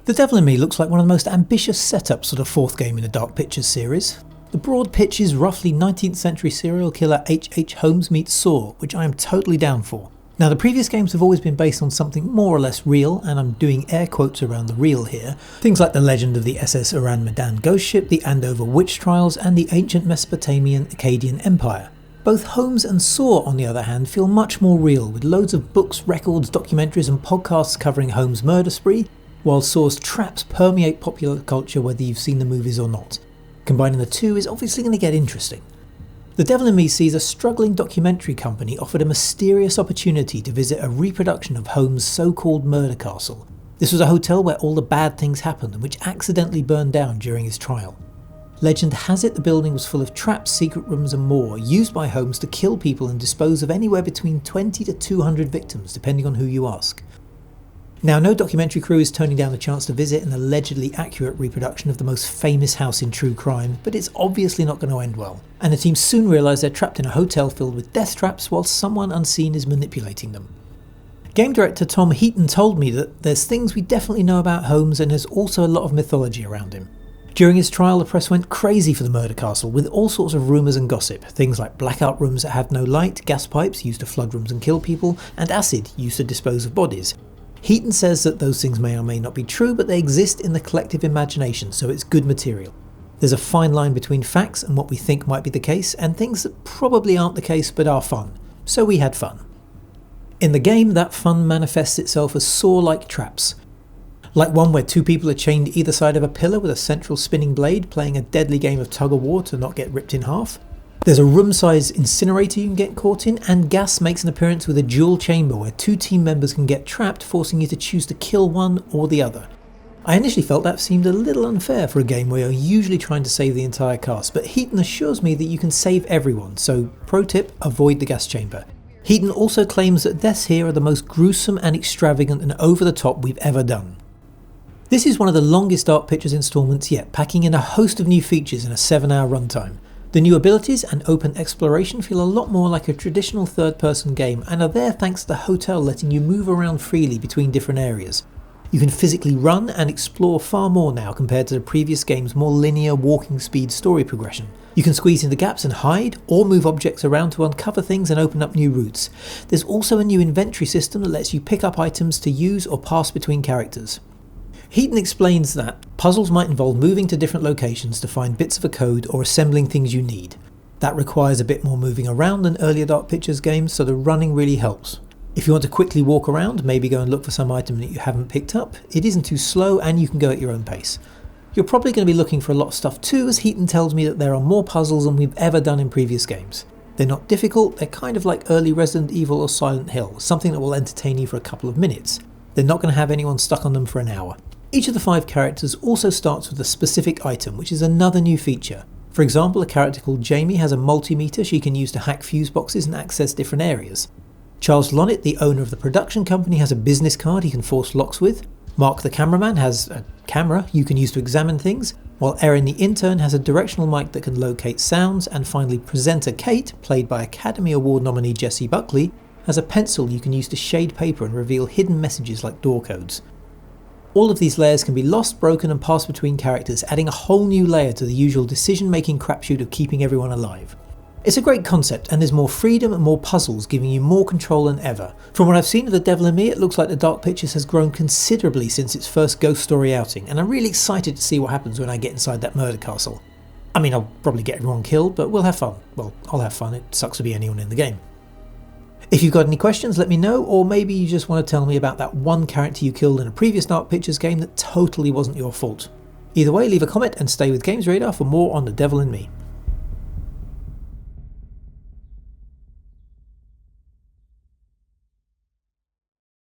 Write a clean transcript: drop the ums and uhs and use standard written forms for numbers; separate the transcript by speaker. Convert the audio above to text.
Speaker 1: The Devil in Me looks like one of the most ambitious setups for the fourth game in the Dark Pictures series. The broad pitch is roughly 19th century serial killer H.H. Holmes meets Saw, which I am totally down for. Now, the previous games have always been based on something more or less real, and I'm doing air quotes around the real here. Things like the legend of the SS Iran Medan ghost ship, the Andover witch trials, and the ancient Mesopotamian Akkadian Empire. Both Holmes and Saw, on the other hand, feel much more real, with loads of books, records, documentaries and podcasts covering Holmes' murder spree, while Saw's traps permeate popular culture whether you've seen the movies or not. Combining the two is obviously going to get interesting. The Devil in Me sees a struggling documentary company offered a mysterious opportunity to visit a reproduction of Holmes' so-called murder castle. This was a hotel where all the bad things happened and which accidentally burned down during his trial. Legend has it the building was full of traps, secret rooms and more, used by Holmes to kill people and dispose of anywhere between 20 to 200 victims, depending on who you ask. Now, no documentary crew is turning down the chance to visit an allegedly accurate reproduction of the most famous house in true crime, but it's obviously not going to end well, and the team soon realise they're trapped in a hotel filled with death traps while someone unseen is manipulating them. Game director Tom Heaton told me that there's things we definitely know about Holmes and there's also a lot of mythology around him. During his trial, the press went crazy for the murder castle with all sorts of rumours and gossip, things like blackout rooms that have no light, gas pipes used to flood rooms and kill people, and acid used to dispose of bodies. Heaton says that those things may or may not be true, but they exist in the collective imagination, so it's good material. There's a fine line between facts and what we think might be the case, and things that probably aren't the case but are fun. So we had fun. In the game, that fun manifests itself as Saw-like traps. Like one where two people are chained either side of a pillar with a central spinning blade, playing a deadly game of tug-of-war to not get ripped in half. There's a room-sized incinerator you can get caught in, and gas makes an appearance with a dual chamber where two team members can get trapped, forcing you to choose to kill one or the other. I initially felt that seemed a little unfair for a game where you're usually trying to save the entire cast, but Heaton assures me that you can save everyone, so pro tip, avoid the gas chamber. Heaton also claims that deaths here are the most gruesome and extravagant and over-the-top we've ever done. This is one of the longest Dark Pictures installments yet, packing in a host of new features in a 7-hour runtime. The new abilities and open exploration feel a lot more like a traditional third-person game and are there thanks to the hotel letting you move around freely between different areas. You can physically run and explore far more now compared to the previous game's more linear walking speed story progression. You can squeeze into gaps and hide, or move objects around to uncover things and open up new routes. There's also a new inventory system that lets you pick up items to use or pass between characters. Heaton explains that puzzles might involve moving to different locations to find bits of a code or assembling things you need. That requires a bit more moving around than earlier Dark Pictures games, so the running really helps. If you want to quickly walk around, maybe go and look for some item that you haven't picked up, it isn't too slow and you can go at your own pace. You're probably going to be looking for a lot of stuff too, as Heaton tells me that there are more puzzles than we've ever done in previous games. They're not difficult, they're kind of like early Resident Evil or Silent Hill, something that will entertain you for a couple of minutes. They're not going to have anyone stuck on them for an hour. Each of the 5 characters also starts with a specific item, which is another new feature. For example, a character called Jamie has a multimeter she can use to hack fuse boxes and access different areas. Charles Lonnet, the owner of the production company, has a business card he can force locks with. Mark the cameraman has a camera you can use to examine things, while Erin the intern has a directional mic that can locate sounds, and finally presenter Kate, played by Academy Award nominee Jessie Buckley, has a pencil you can use to shade paper and reveal hidden messages like door codes. All of these layers can be lost, broken and passed between characters, adding a whole new layer to the usual decision-making crapshoot of keeping everyone alive. It's a great concept, and there's more freedom and more puzzles, giving you more control than ever. From what I've seen of The Devil in Me, it looks like the Dark Pictures has grown considerably since its first Ghost Story outing, and I'm really excited to see what happens when I get inside that murder castle. I mean, I'll probably get everyone killed, but we'll have fun. Well, I'll have fun, it sucks to be anyone in the game. If you've got any questions, let me know, or maybe you just want to tell me about that one character you killed in a previous Dark Pictures game that totally wasn't your fault. Either way, leave a comment and stay with Gamesradar for more on The Devil in Me.